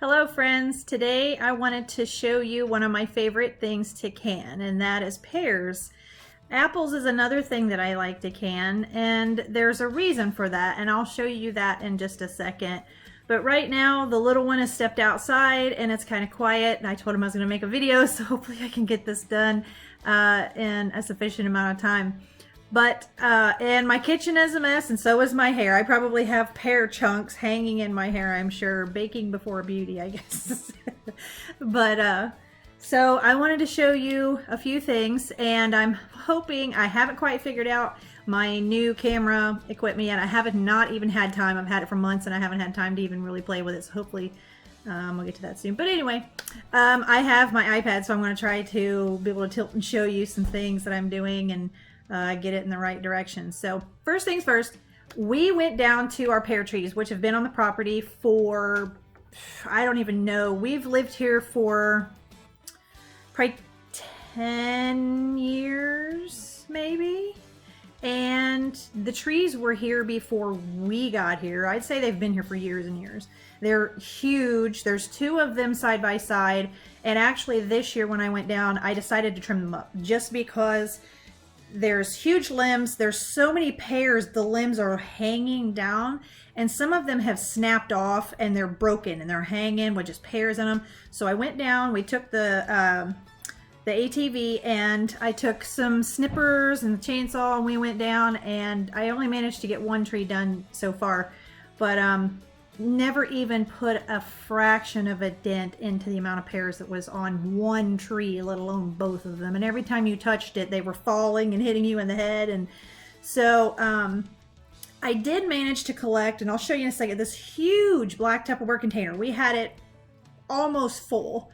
Hello friends, today I wanted to show you one of my favorite things to can, and that is pears. Apples is another thing that I like to can, and there's a reason for that, and I'll show you that in just a second. But right now the little one has stepped outside and it's kind of quiet, and I told him I was going to make a video, so hopefully I can get this done in a sufficient amount of time. But, and my kitchen is a mess, and so is my hair. I probably have pear chunks hanging in my hair, I'm sure. Baking before beauty, I guess. But, so I wanted to show you a few things, and I'm hoping, I haven't quite figured out my new camera equipment yet. I haven't not even had time. I've had it for months, and I haven't had time to even really play with it, so hopefully we'll get to that soon. But anyway, I have my iPad, so I'm going to try to be able to tilt and show you some things that I'm doing, and get it in the right direction. So first things first, we went down to our pear trees, which have been on the property for, I don't even know, we've lived here for probably 10 years maybe, and the trees were here before we got here. I'd say they've been here for years and years. They're huge. There's two of them side by side, and actually this year when I went down I decided to trim them up just because there's huge limbs. There's so many pears, the limbs are hanging down, and some of them have snapped off and they're broken and they're hanging with just pears in them. So I went down, we took the ATV, and I took some snippers and the chainsaw, and we went down, and I only managed to get one tree done so far, but never even put a fraction of a dent into the amount of pears that was on one tree, let alone both of them. And every time you touched it, they were falling and hitting you in the head. And so I did manage to collect, and I'll show you in a second, this huge black Tupperware container. We had it almost full,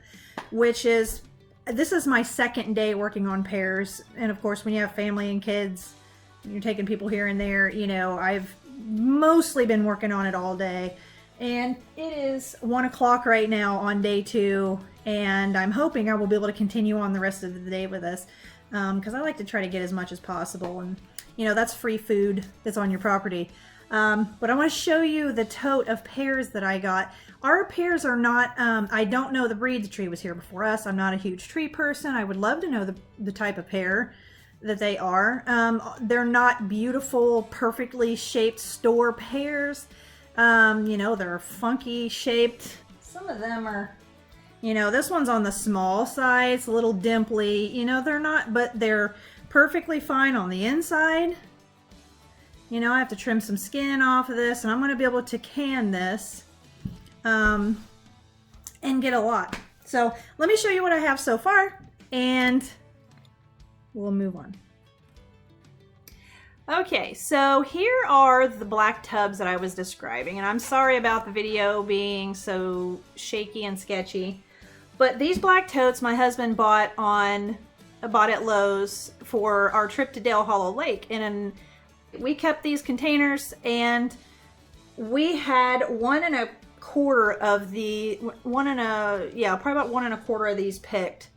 which is, this is my second day working on pears. And of course, when you have family and kids, you're taking people here and there, you know, I've mostly been working on it all day. And it is 1 o'clock right now on day 2, and I'm hoping I will be able to continue on the rest of the day with this, because I like to try to get as much as possible, and you know, that's free food that's on your property. But I want to show you the tote of pears that I got. Our pears are not, I don't know the breed. The tree was here before us. I'm not a huge tree person. I would love to know the type of pear that they are. They're not beautiful, perfectly shaped store pears. You know, they're funky shaped. Some of them are, you know, this one's on the small side. It's a little dimply. You know, they're not, but they're perfectly fine on the inside. You know, I have to trim some skin off of this, and I'm going to be able to can this and get a lot. So let me show you what I have so far, and we'll move on. Okay, so here are the black tubs that I was describing, and I'm sorry about the video being so shaky and sketchy, but these black totes my husband bought at Lowe's for our trip to Dale Hollow Lake, and we kept these containers, and we had probably about 1 1/4 of these picked,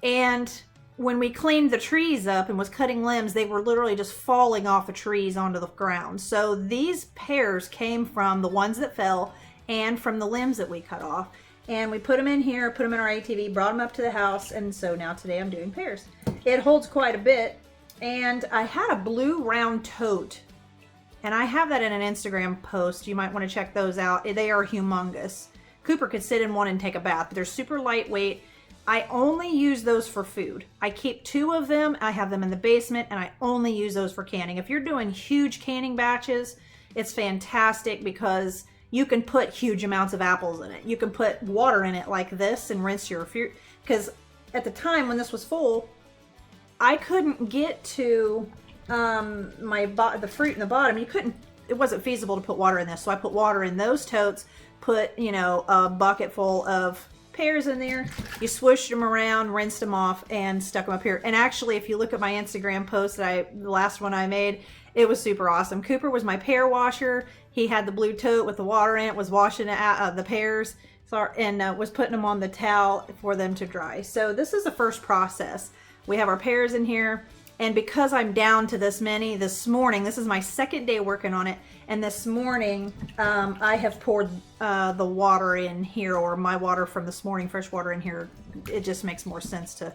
and when we cleaned the trees up and was cutting limbs, they were literally just falling off of trees onto the ground. So these pears came from the ones that fell and from the limbs that we cut off. And we put them in here, put them in our ATV, brought them up to the house, and so now today I'm doing pears. It holds quite a bit, and I had a blue round tote, and I have that in an Instagram post. You might want to check those out. They are humongous. Cooper could sit in one and take a bath, but they're super lightweight. I only use those for food. I keep 2 of them. I have them in the basement, and I only use those for canning. If you're doing huge canning batches, it's fantastic because you can put huge amounts of apples in it. You can put water in it like this and rinse your fruit. Because at the time when this was full, I couldn't get to the fruit in the bottom. It wasn't feasible to put water in this. So I put water in those totes, put, you know, a bucket full of pears in there. You swished them around, rinsed them off, and stuck them up here. And actually, if you look at my Instagram post the last one I made, it was super awesome. Cooper was my pear washer. He had the blue tote with the water in it, was washing the pears, and was putting them on the towel for them to dry. So this is the first process. We have our pears in here. And because I'm down to this many this morning, this is my second day working on it, and this morning I have poured the water in here, or my water from this morning, fresh water in here. It just makes more sense to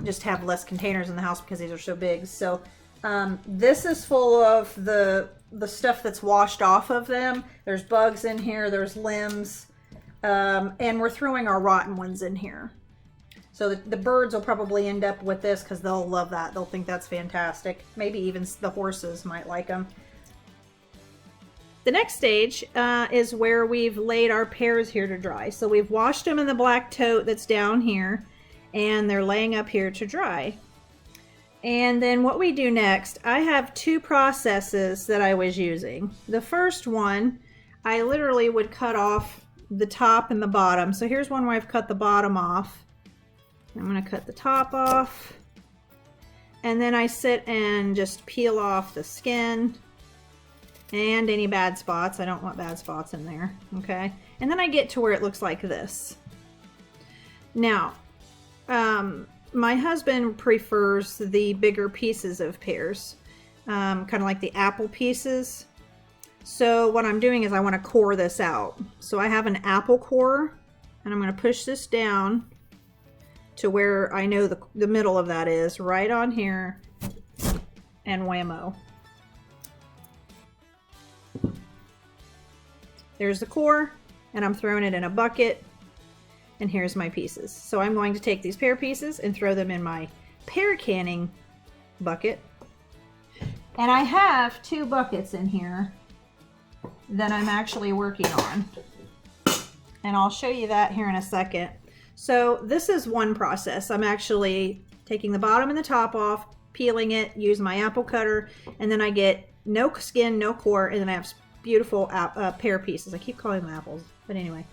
just have less containers in the house because these are so big. So this is full of the stuff that's washed off of them. There's bugs in here, there's limbs, and we're throwing our rotten ones in here. So the birds will probably end up with this because they'll love that. They'll think that's fantastic. Maybe even the horses might like them. The next stage is where we've laid our pears here to dry. So we've washed them in the black tote that's down here, and they're laying up here to dry. And then what we do next, I have two processes that I was using. The first one, I literally would cut off the top and the bottom. So here's one where I've cut the bottom off. I'm going to cut the top off, and then I sit and just peel off the skin and any bad spots. I don't want bad spots in there, okay? And then I get to where it looks like this. Now, my husband prefers the bigger pieces of pears, kind of like the apple pieces. So what I'm doing is I want to core this out. So I have an apple core, and I'm going to push this down to where I know the middle of that is, right on here, and whammo. There's the core, and I'm throwing it in a bucket, and here's my pieces. So I'm going to take these pear pieces and throw them in my pear canning bucket. And I have two buckets in here that I'm actually working on. And I'll show you that here in a second. So this is one process. I'm actually taking the bottom and the top off, peeling it, use my apple cutter, and then I get no skin, no core, and then I have beautiful pear pieces. I keep calling them apples, but anyway.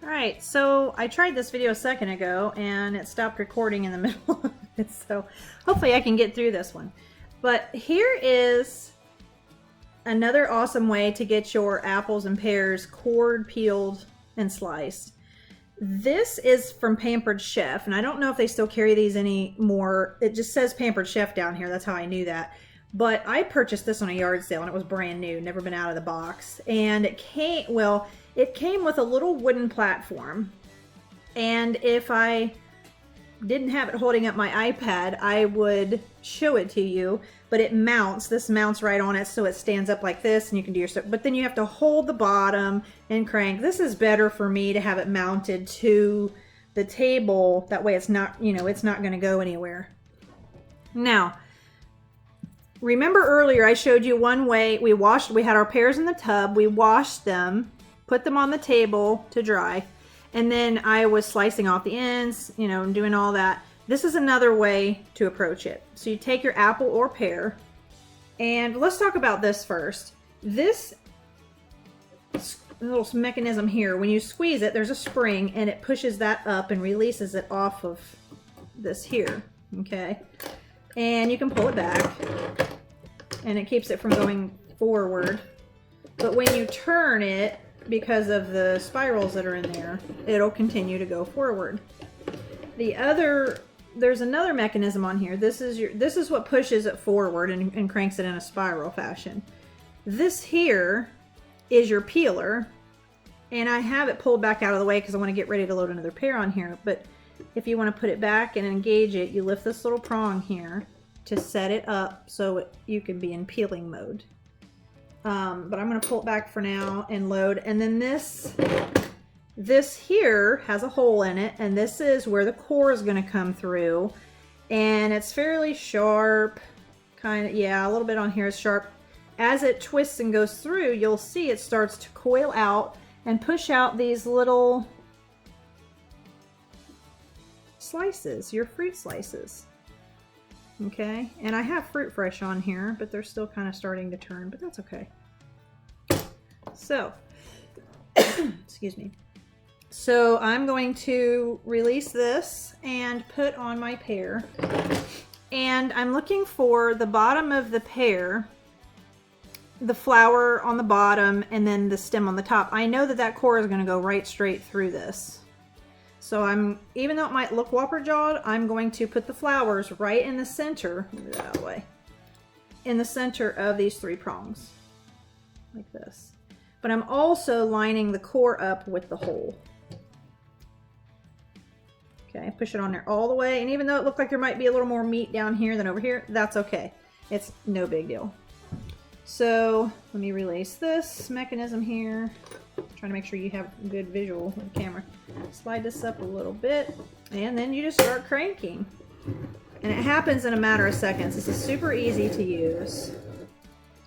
All right, so I tried this video a second ago and it stopped recording in the middle of it, so hopefully I can get through this one. But here is another awesome way to get your apples and pears cored, peeled, and sliced. This is from Pampered Chef, and I don't know if they still carry these anymore. It just says Pampered Chef down here. That's how I knew that. But I purchased this on a yard sale, and it was brand new, never been out of the box. And it came, well, it came with a little wooden platform. And if I didn't have it holding up my iPad, I would show it to you. But it mounts, this mounts right on it, so it stands up like this, and you can do your stuff. But then you have to hold the bottom and crank. This is better for me to have it mounted to the table. That way it's not, you know, it's not going to go anywhere. Now, remember earlier I showed you one way we had our pears in the tub, we washed them, put them on the table to dry, and then I was slicing off the ends, you know, and doing all that. This is another way to approach it. So you take your apple or pear, and let's talk about this first. This little mechanism here, when you squeeze it, there's a spring, and it pushes that up and releases it off of this here, okay? And you can pull it back, and it keeps it from going forward. But when you turn it, because of the spirals that are in there, it'll continue to go forward. There's another mechanism on here. This is what pushes it forward and cranks it in a spiral fashion. This here is your peeler, and I have it pulled back out of the way because I want to get ready to load another pear on here. But if you want to put it back and engage it, you lift this little prong here to set it up so you can be in peeling mode. But I'm going to pull it back for now and load. And then this here has a hole in it, and this is where the core is going to come through. And it's fairly sharp, kind of, yeah, a little bit on here is sharp. As it twists and goes through, you'll see it starts to coil out and push out these little slices, your fruit slices. Okay, and I have fruit fresh on here, but they're still kind of starting to turn, but that's okay. So, excuse me. So I'm going to release this and put on my pear. And I'm looking for the bottom of the pear, the flower on the bottom, and then the stem on the top. I know that that core is going to go right straight through this. So even though it might look whopper jawed, I'm going to put the flowers right in the center, move that out of the way, in the center of these 3 prongs, like this. But I'm also lining the core up with the hole. Okay, push it on there all the way, and even though it looked like there might be a little more meat down here than over here, that's okay. It's no big deal. So let me release this mechanism here. Trying to make sure you have good visual with the camera. Slide this up a little bit, and then you just start cranking. And it happens in a matter of seconds. This is super easy to use.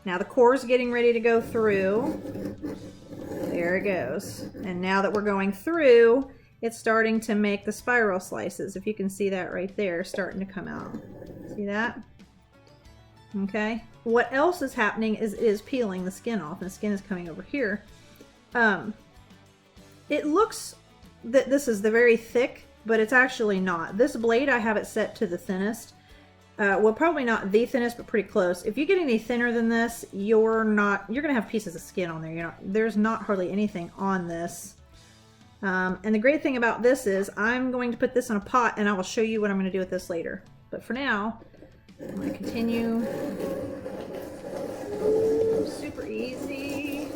Now the core is getting ready to go through. There it goes. And now that we're going through, it's starting to make the spiral slices. If you can see that right there, starting to come out. See that? Okay. What else is happening is peeling the skin off, and the skin is coming over here. It looks that this is the very thick, but it's actually not. This blade, I have it set to the thinnest. Well, probably not the thinnest, but pretty close. If you get any thinner than this, you're gonna have pieces of skin on there. There's not hardly anything on this. And the great thing about this is I'm going to put this in a pot, and I will show you what I'm going to do with this later. But for now, I'm going to continue. Super easy.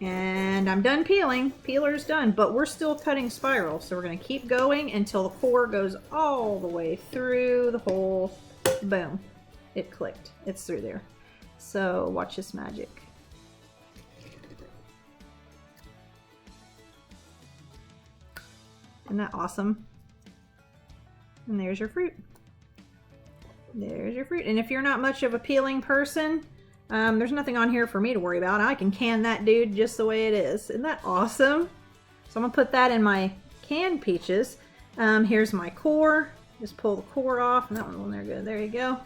And I'm done peeling. Peeler's done, but we're still cutting spirals. So we're going to keep going until the core goes all the way through the hole. Boom. It clicked. It's through there. So watch this magic. Isn't that awesome? And there's your fruit. There's your fruit. And if you're not much of a peeling person, there's nothing on here for me to worry about. I can can that dude just the way it is. Isn't that awesome? So I'm gonna put that in my canned peaches. Here's my core. Just pull the core off, and that one's on there good. There you go.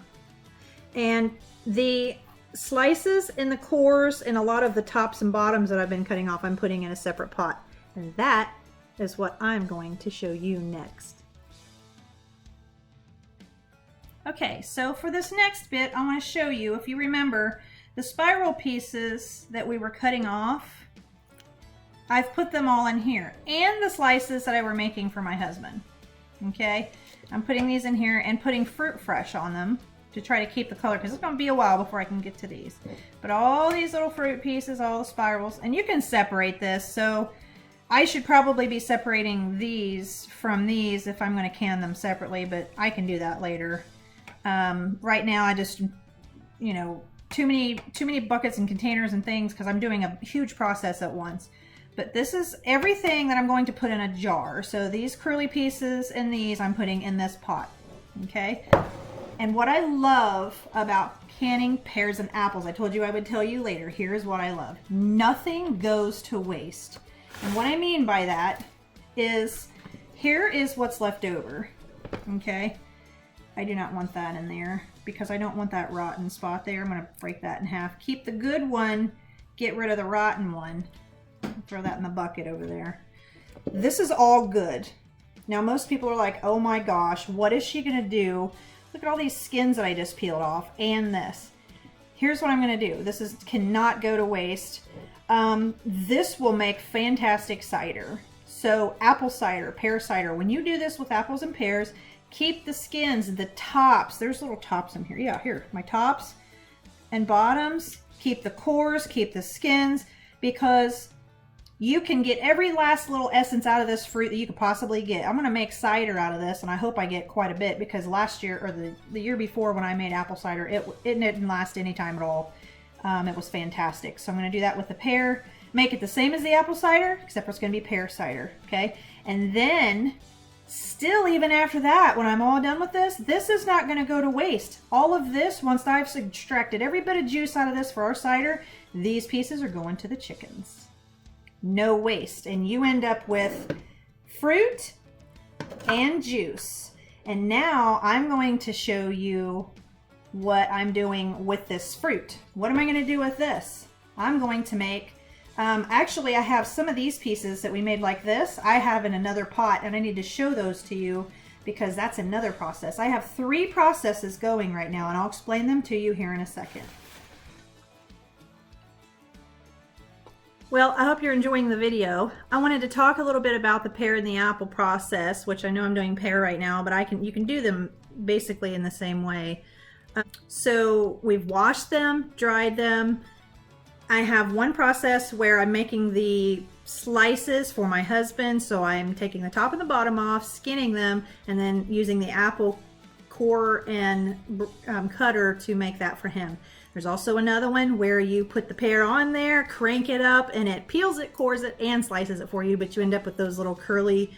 And the slices and the cores and a lot of the tops and bottoms that I've been cutting off, I'm putting in a separate pot. And that is what I'm going to show you next. Okay, so for this next bit, I want to show you, if you remember, the spiral pieces that we were cutting off, I've put them all in here, and the slices that I were making for my husband. Okay, I'm putting these in here and putting Fruit Fresh on them to try to keep the color, because it's going to be a while before I can get to these. But all these little fruit pieces, all the spirals, and you can separate this, so I should probably be separating these from these if I'm going to can them separately, but I can do that later. Right now I just, you know, too many buckets and containers and things because I'm doing a huge process at once. But this is everything that I'm going to put in a jar. So these curly pieces and these I'm putting in this pot. Okay. And what I love about canning pears and apples, I told you I would tell you later. Here's what I love. Nothing goes to waste. And what I mean by that is, here is what's left over. Okay. I do not want that in there because I don't want that rotten spot there. I'm going to break that in half. Keep the good one, get rid of the rotten one. Throw that in the bucket over there. This is all good. Now most people are like, oh my gosh, what is she going to do? Look at all these skins that I just peeled off and this. Here's what I'm going to do. This cannot go to waste. This will make fantastic cider. So apple cider, pear cider. When you do this with apples and pears, keep the skins, the tops. There's little tops in here. Yeah, here, my tops and bottoms. Keep the cores, keep the skins, because you can get every last little essence out of this fruit that you could possibly get. I'm going to make cider out of this, and I hope I get quite a bit, because last year, or the year before when I made apple cider, it didn't last any time at all. It was fantastic. So I'm going to do that with the pear. Make it the same as the apple cider, except for it's going to be pear cider. Okay, and then still, even after that, when I'm all done with this, this is not going to go to waste. All of this, once I've extracted every bit of juice out of this for our cider, these pieces are going to the chickens. No waste. And you end up with fruit and juice. And now I'm going to show you what I'm doing with this fruit. What am I going to do with this? I'm going to make actually, I have some of these pieces that we made like this. I have in another pot, and I need to show those to you because that's another process. I have 3 processes going right now, and I'll explain them to you here in a second. Well, I hope you're enjoying the video. I wanted to talk a little bit about the pear and the apple process, which I know I'm doing pear right now, but you can do them basically in the same way. So we've washed them, dried them. I have one process where I'm making the slices for my husband. So I'm taking the top and the bottom off, skinning them, and then using the apple core and cutter to make that for him. There's also another one where you put the pear on there, crank it up, and it peels it, cores it, and slices it for you, but you end up with those little curly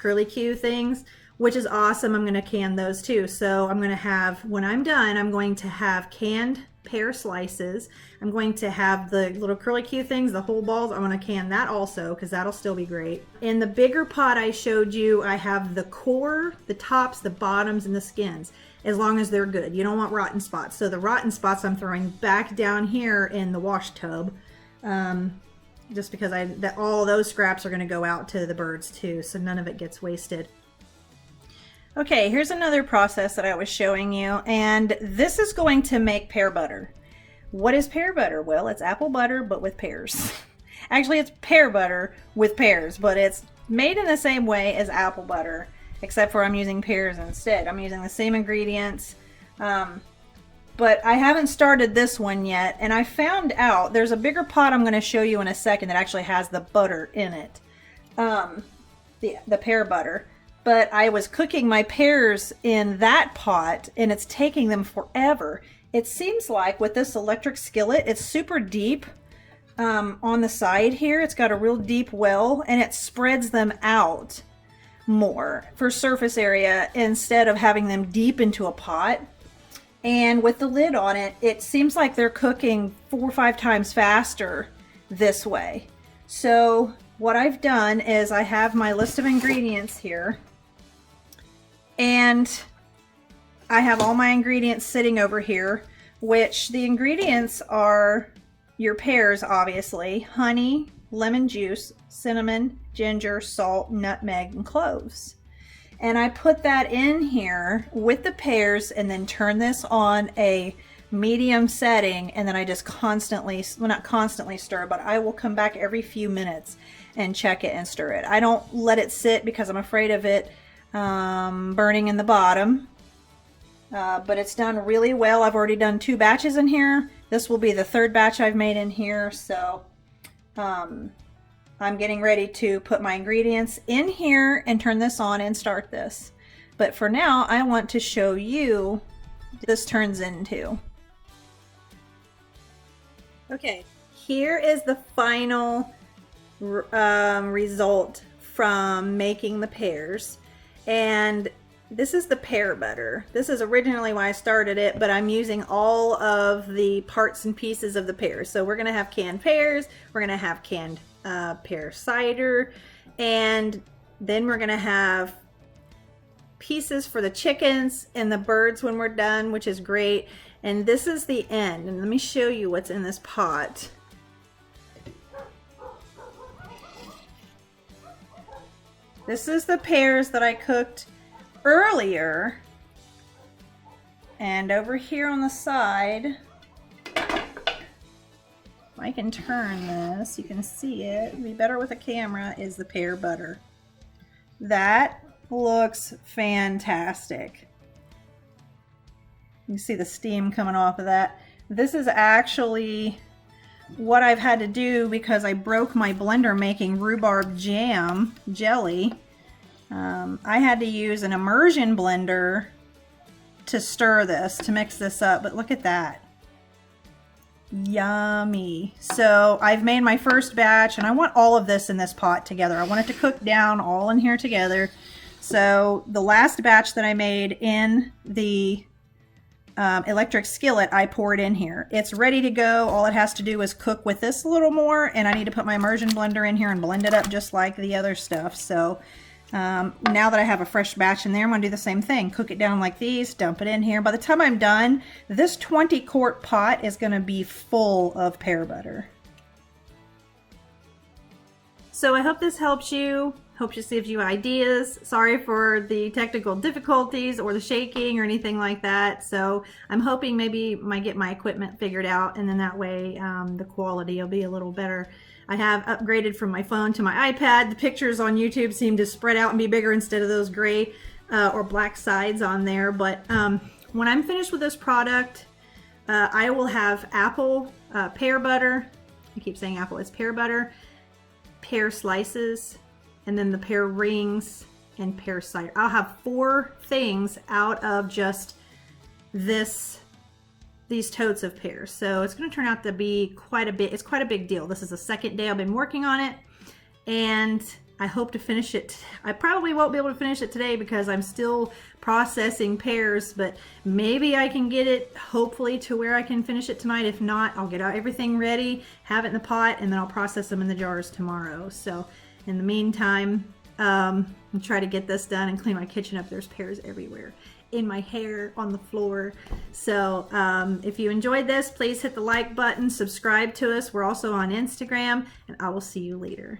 Q things, which is awesome. I'm gonna can those too. So I'm gonna have, when I'm done, I'm going to have canned pear slices. I'm going to have the little curly Q things, the whole balls. I'm gonna can that also, because that'll still be great. In the bigger pot I showed you, I have the core, the tops, the bottoms, and the skins, as long as they're good. You don't want rotten spots. So the rotten spots I'm throwing back down here in the wash tub, just because all those scraps are gonna go out to the birds too, so none of it gets wasted. Okay, here's another process that I was showing you, and this is going to make pear butter. What is pear butter? Well, it's apple butter, but with pears. Actually, it's pear butter with pears, but it's made in the same way as apple butter, except for I'm using pears instead. I'm using the same ingredients, but I haven't started this one yet, and I found out there's a bigger pot I'm going to show you in a second that actually has the butter in it, the pear butter. But I was cooking my pears in that pot, and it's taking them forever. It seems like with this electric skillet, it's super deep on the side here. It's got a real deep well, and it spreads them out more for surface area instead of having them deep into a pot. And with the lid on it, it seems like they're cooking 4 or 5 times faster this way. So what I've done is I have my list of ingredients here, and I have all my ingredients sitting over here, which the ingredients are your pears, obviously, honey, lemon juice, cinnamon, ginger, salt, nutmeg, and cloves. And I put that in here with the pears and then turn this on a medium setting, and then I just constantly, well, not constantly stir, but I will come back every few minutes and check it and stir it. I don't let it sit because I'm afraid of it burning in the bottom, but it's done really well. I've already done 2 batches in here. This will be the 3rd batch I've made in here, so I'm getting ready to put my ingredients in here and turn this on and start this. But for now, I want to show you what this turns into. Okay, here is the final result from making the pears. And this is the pear butter. This is originally why I started it, but I'm using all of the parts and pieces of the pears. So we're gonna have canned pears, we're gonna have canned pear cider, and then we're gonna have pieces for the chickens and the birds when we're done, which is great. And this is the end. And let me show you what's in this pot. This is the pears that I cooked earlier. And over here on the side, I can turn this, you can see it, it'd be better with a camera, is the pear butter. That looks fantastic. You can see the steam coming off of that. This is actually what I've had to do because I broke my blender making rhubarb jam jelly. I had to use an immersion blender to stir this, to mix this up, but look at that. Yummy. So I've made my first batch, and I want all of this in this pot together. I want it to cook down all in here together. So the last batch that I made in the electric skillet, I poured in here. It's ready to go. All it has to do is cook with this a little more, and I need to put my immersion blender in here and blend it up just like the other stuff. So now that I have a fresh batch in there, I'm going to do the same thing. Cook it down like these, dump it in here. By the time I'm done, this 20-quart pot is going to be full of pear butter. So I hope this helps you. Hope this gives you ideas. Sorry for the technical difficulties or the shaking or anything like that. So I'm hoping maybe I get my equipment figured out, and then that way the quality will be a little better. I have upgraded from my phone to my iPad. The pictures on YouTube seem to spread out and be bigger instead of those gray or black sides on there. But when I'm finished with this product, I will have apple, pear butter. I keep saying apple, it's pear butter, pear slices, and then the pear rings and pear cider. I'll have 4 things out of just these totes of pears. So it's going to turn out to be quite a bit. It's quite a big deal. This is the second day I've been working on it, and I hope to finish it. I probably won't be able to finish it today because I'm still processing pears, but maybe I can get it hopefully to where I can finish it tonight. If not, I'll get everything ready, have it in the pot, and then I'll process them in the jars tomorrow. So in the meantime, I'll try to get this done and clean my kitchen up. There's pears everywhere, in my hair, on the floor. So if you enjoyed this, please hit the like button, subscribe to us. We're also on Instagram, and I will see you later.